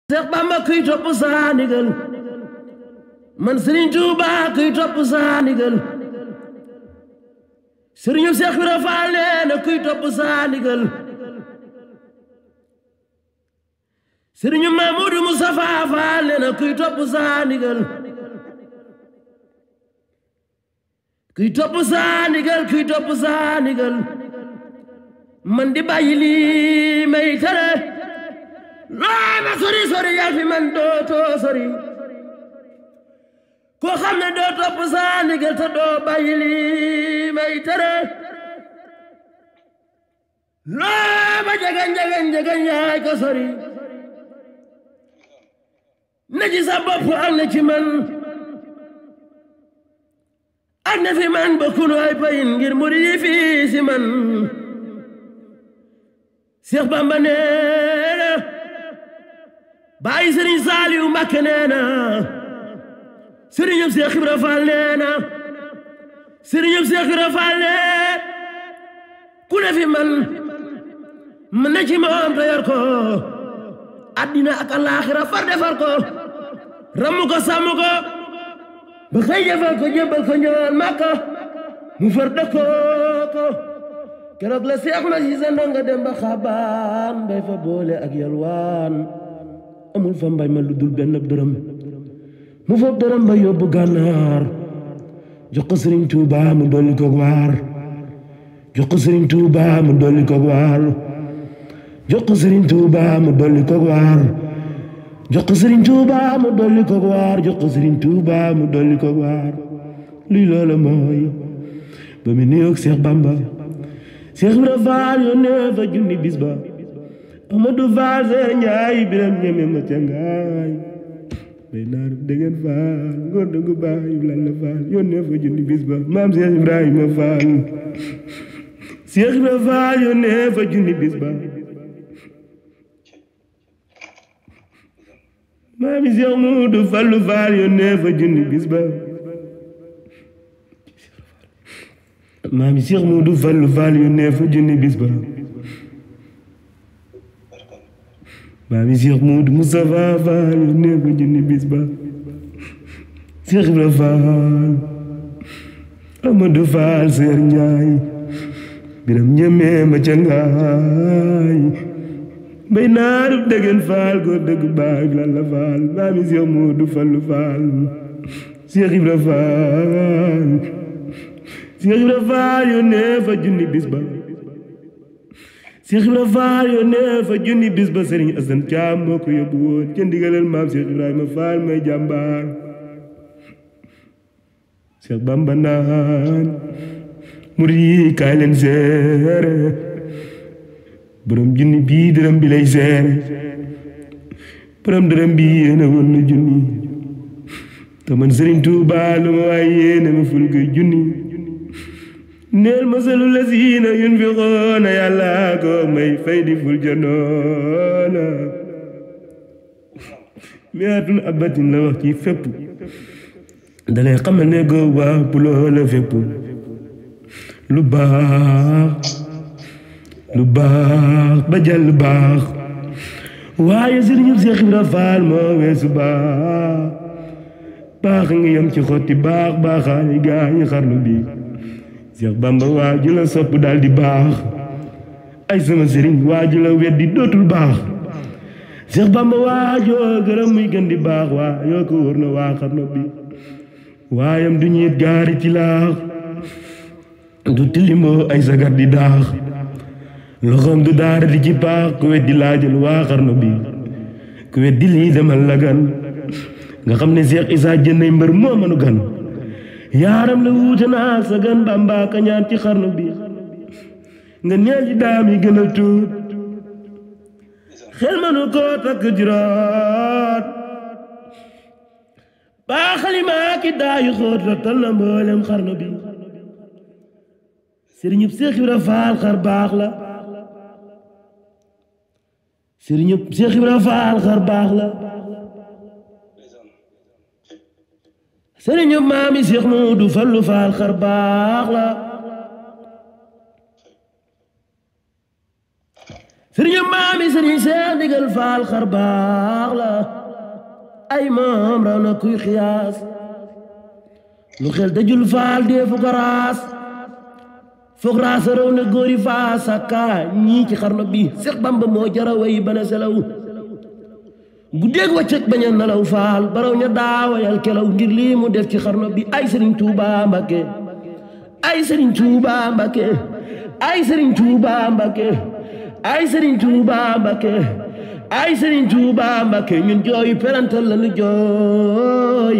Seex Bamba kuy topp sa ndigal man Sëriñ Tuuba kuy topp sa ndigal Sëriñu Seex Ibra Faal nee na kuy topp sa ndigal Sëriñu Mamudu Mustafa Faal nee na kuy topp sa ndigal kuy topp sa ndigal kuy topp sa ndigal man di bàyyi lii may tere loo ma sori sori yaa fi man dootoo sori koo xam ne doo topp sa ndigal te doo bàyyi lii may tere loo ma jegeñ jegeñ jegeñ yaay ko sori na ci sa bopp ak na ci man ak na fi man bokkunu ay payin ngir murid yi fii si man Seex Bamba nee na bàyyi Sëriñ Saaliw Mbàkke nee na Sëriñum Seex Ibra Faal nee na Sëriñum Seex Ibra Faal nee ku ne fi man na ci moom te yor ko àddina ak alaaxira far defar ko ramu ko sàmm ko ba xëy jëfal ko jébbal ko ñëwal Makka mu far dëkkoo ko keroog la Seex ma si sa ndonga dem ba xabaan mbay fa boole ak yalwaan amul fa mbay ma lu dul benn dërëm mu fab dërëm ba yóbbu gànnaar jox ko Sëriñ Tuuba mu dolli ko waar jox ko Sëriñ Tuuba mu dolli ko waar jox ko Sëriñ Tuuba mu dolli ko waar jox ko Sëriñ Tuuba mu dolli ko waar jox ko Sëriñ Tuuba mu dolli ko waar luy loola mooy ba mu nuyoog Seex Bamba Seex Ibra Faal yónnee fa junni bis ba Amadu Faal Seex Njaay Biram ñeme ma ca ngaay bay naar degen Faal ngor dëggu baay Lalla Faal yónnee fa junni bis ba maam Seex Ibrahima Faal Seex Ibra Faal yónnee fa junni bis ba maami Seex Muudu Fallu Faal yónnee fa junni bis ba maami Seex Muudu Fallu Faal yónnee fa junni bis ba maami Seex Muudu Mustafa Faal yónnee fa junni bis ba Seex Ibra Faal Amadu Faal Seex Njaay Biram ñeme ma ca ngaay bay naarub degen Faal góor dëgg baay Lalla Faal maami Seex Muudu Fallu Faal Seex Ibra Faal Seex Ibra Faal yónnee fa junni bis ba Seex Ibra Faal yónnee fa junni bis ba Sëriñ Asan Caam moo ko yóbbu woon ca ndigalal maam Seex Ibrahima Faal may jàmbaar Seex Bamba naan murid yi kaay leen seere borom junni bii dërëm bi lay seere borom dërëm bi yéena woon na junni te man Sëriñ Tuuba lu ma waay yéene ma ful koy junni neel masalu lazina yunfiqoona yàlla ko may fay di ful janoona miatun abatin la wax ci fépp dalay xamal ne go waa puloo la fépp lu baax ba jàll baax waaye Sëriñu Seex Ibra Faal moo weesu baax ngi yam ci xotti baaxaani gaañi xarnu bi Seex Bamba waaju la sopp daal di baax ay sama sëriñ waaju la weddi dootul baax Seex Bamba waajoo gërëm muy gën di baax waa yoo ko wóor na waa xarnu bi waayam du ñiit gaari ci laax du tilimboo ay sagar di daax loxoom du daara di ci paax ku weddi laajal waa xarnu bi ku weddi lii demal la gan nga xam ne Seex Isaa jënnay mbër moo mënu gan yaaram la wuute naa sa gan Bamba ka ñaan ci xarnu bi nga neel ci daam yi gën a tuut xel mënu koo takk juróot baa xalimaa ki daayu xóot rottal na mboolem xarnu bi Sëriñub Seex Ibra Faal xar baax la Sëriñub Seex Ibra Faal xar baax la Sëriñub maami Seex Muudu Fallu Faal xar baax la sëriñ maami sëriñ Seex Ndigal Faal xar baax la ay moom raw na kuy xiyaas lu xel dajul faal dee fu ko raas foog raas raw na góori faas sakka ñii ci xarnu bi Seex Bamba moo jara way bana selaw guddeeg wàccëg bañ a nelaw faal baraw ña daawayal kelaw ngir lii mu def ci xarnu bi ay Sëriñ Tuuba Mbàkke ay Sëriñ Tuuba Mbàkke ay Sëriñ Tuuba Mbàkke ay Sëriñ Tuuba Mbàkke ay Sëriñ Tuuba Mbàkke ñun jooy perantal la nu jooy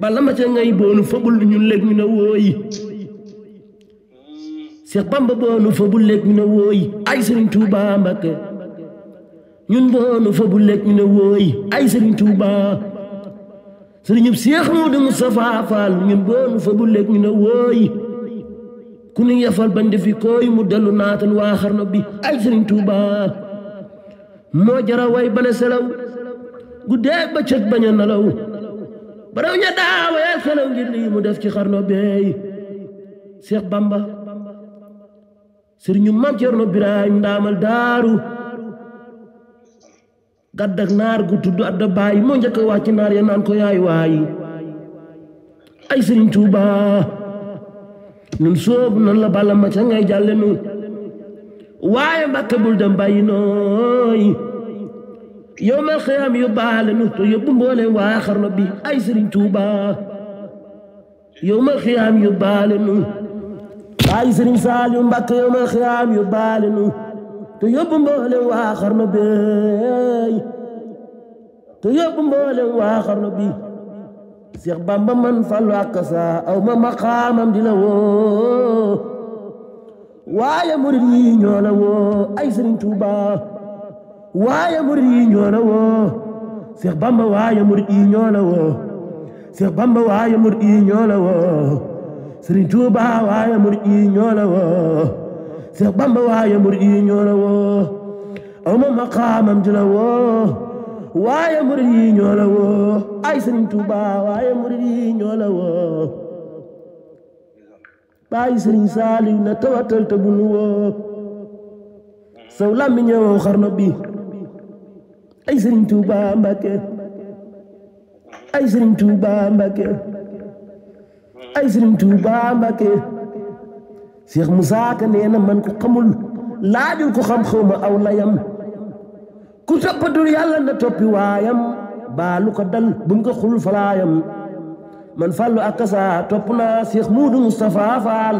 bala ma ca ngay boonu fabul ñun léeg ñu ne wooy Seex Bamba boonu fabul léeg ñu ne wooy ay Sëriñ Tuuba Mbàkke ñun boonu fabul léeg ñu ne wooy ay Sëriñ Tuuba sëriñub Seex Moodu Mustafaa Faal ñun boonu fabul léeg ñu ne wooy ku nu yafal bañ defi koy mu dellu naatal waa xarnu bi ay Sëriñ Tuuba moo jara way bane selaw guddeeg bëccëg bañ a nelaw baraw ña daawayal kelaw ngir lii mu def ci xarnu beey Seex Bamba sëriñu Maam Cerno Birahim ndaamal daaru gàddak naar gu tudd adda baay moo njëkk a wàcc naar ya naan ko yaay waay ay Sëriñ Tuuba nun soobu nan la bala ma ca ngay jàlle nu waaye Mbàkke bul dem bàyyi nooy yow mal xiyaam yóbbaale nu te yóbbu mboole waa xarnu bi ay Sëriñ Tuuba yow mal xiyaam yóbbaale nu ay Sëriñ Saaliw Mbàkke yow mal xiyaam yóbbaale nu te yóbbu mboole waa xarnu bi te yóbbu mboole waa xarnu bi Seex Bamba man Fallu ak sa aw ma maqaamam di la woo waaye murid yi ñoo la woo ay Sëriñ Tuuba waaye murid yi ñoo la woo Seex Bamba waaye murid yi ñoo la woo Seex Bamba waaye murid yi ñoo la woo Sëriñ Tuuba waaye murid yi ñoo la woo Seex Bamba waaye murid yi ñoo la woo aw ma maqaamam di la woo waaye murid yi ñoo la woo ay Sëriñ Tuuba waaye murid yi ñoo la woo baay Sëriñ Saaliw na tawatal te bunu woo saw lammi ñëw xarnu bi ay Sëriñ Tuuba Mbàkke ay Sëriñ Tuuba Mbàkke ay Sëriñ Tuuba Mbàkke Seex Musaa Ka nee na man ko xamul laajul ko xam xawma aw layam ku toppatul yàlla na toppi waayam baalu ko dal bum ko xul falaayam man Fallu ak sa topp naa Seex Moodu Mustafaa Faal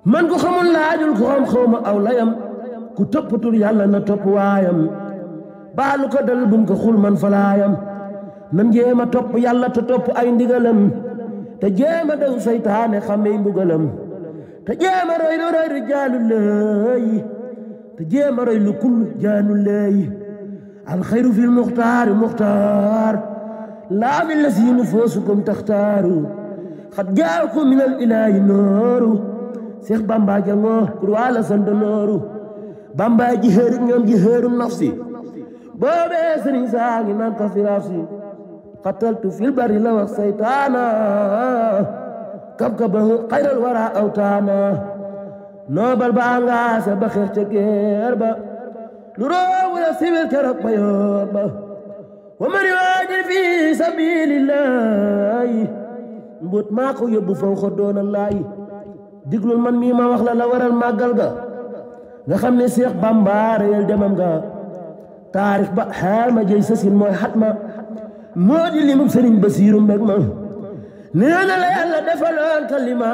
man ko xamul laajul ko xam xawma aw layam ku toppatul yàlla na topp waayam baalu ko dal bum ko xul man falaayam nan jéema topp yàlla te topp ay ndigalam te jéema daw saytaane xamey mbugalam te jéema roy lu roy rijaalu lay te jéema roy lu kull jaanu lay alxayru fil muxtaari muxtaar laa min la si nufuusukum taxtaaru xat jaakum min al ilaahi nooru Seex Bamba jangoo kur wala sand nooru Bamba ji xëeru ñoom ji xëeru nafsi boobee sëriñ saa ngi naan ko firafsi xataltu fil bari la wax saytaana kabkabahu xayral wara awtaana noobal ba angaase ba xeex ca geer ba lu roowu la siwil keroog ba yoor ba wa man yuhaajir fi sabilillahi mbut maa ko yóbbu faw ko doona laay diglul man mii ma wax la la waral màggal ga nga xam ne Seex Bamba reyal demam ga taarix ba xaama jëy sasin mooy xatma moo di limum Sëriñ Basiiru mbég ma nee na la yàlla defaloon kalima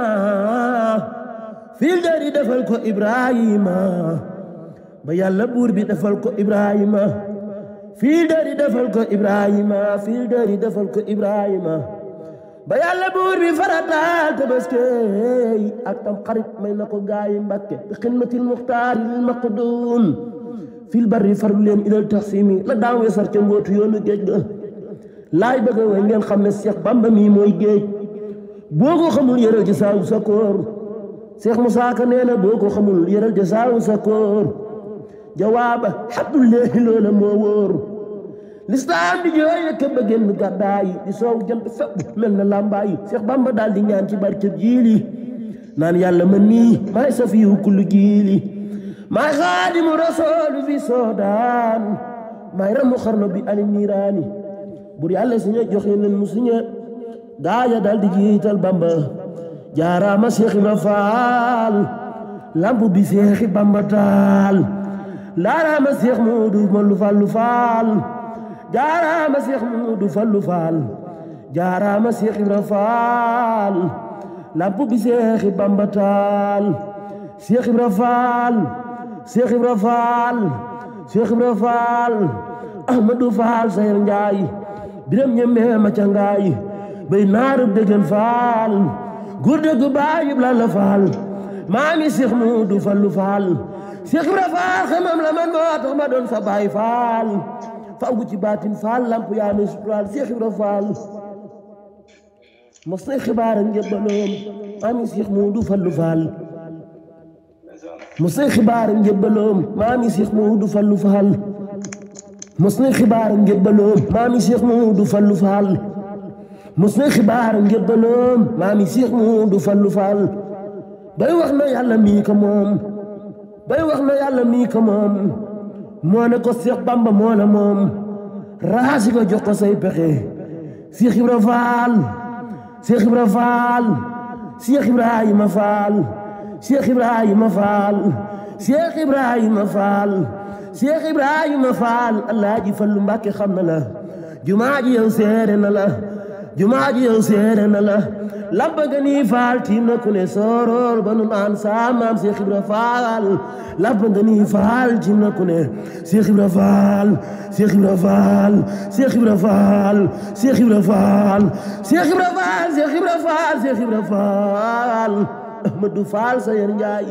fil dari defal ko Ibrahima ba yàlla buur bi defal ko Ibrahima fil dari defal ko Ibrahima fil dari defal ko Ibrahima ba yàlla buur bi farataal Tabaski ak tam xarit may na ko gaayi Mbàkke bi xidmatil muxtaar lil maqduum fil barri farlu leen ilal taxsimi la daawee sar ca mbootu yoonu géej ga laay bëgg a way ngeen xam ne Seex Bamba mii mooy géej boo ko xamul yëral ci saawu sa koor Seex Musaa Ka nee na boo ko xamul yëral ci saawu sa koor jawaaba xabdullaahi loola moo wóor lislaam di jooy rekk ba génn gàddaay di soow jant fépp mel na làmbaay Seex Bamba daal di ñaan ci barkeb jiili naan yàlla man nii maay safiyu kullu jiili maay xaadimu rasuul fi soodaan may ramu xarno bi ani niiraani bur yàlla suñu joxe leen mu suñu gaaya dal di jiital Bamba jaaraama Seex Ibra Faal lampu bi Seexi Bamba taal laaraama Seex Moodu Fallu Fallu Faal jaaraama Seex Moodu Fallu Faal jaaraama Seex Ibra Faal lampu bi Seexi Bamba taal Seex Ibra Faal Seex Ibra Faal Seex Ibra Faal Ahmadu Faal Sayar Njaay biram ñemee ma ca ngaay bay naaru dëggan faal góor dëgg baayub la faal maami Seex Moodu Fallu Faal Seex Ibra Faal xamam la man moo tax ma doon sa baay faal fangu ci baatin faal lamp yaa nu suturaal Seex Ibra Faal mos na xibaar njëbbaloom maami Seex Moodu Fallu Faal mos na xibaar njëbbaloom maami Seex Moodu Fallu Faal mos na xibaar njëbbaloom maami Seex Moodu Fallu Faal mos na xibaar njëbbaloom maami Seex Moodu Fallu Faal bay wax na yàlla mii ko moom bay wax na yàlla mii ko moom moo ne ko Seex Bamba moo la moom raasi ko jox ko say pexe Seex Ibra Faal Seex Ibra Faal Seex Ibrahima Faal Seex Ibrahima Faal Seex Ibrahima Faal Seex Ibrahima Faal Alaaji Fallu Mbàkke xam na la jumaa ji yow seere na la jumaa ji yow seere na la labba nga nii faal tiim na ku ne sooroor ba nu naan saa maam Seex Ibra Faal labba nga nii faal tiim na ku ne Seex Ibra Faal Seex Ibra Faal Seex Ibra Faal Seex Ibra Faal Seex Ibra Faal Seex Ibra Faal Seex Ibra Faal Ahmadu Faal Sayar Njaay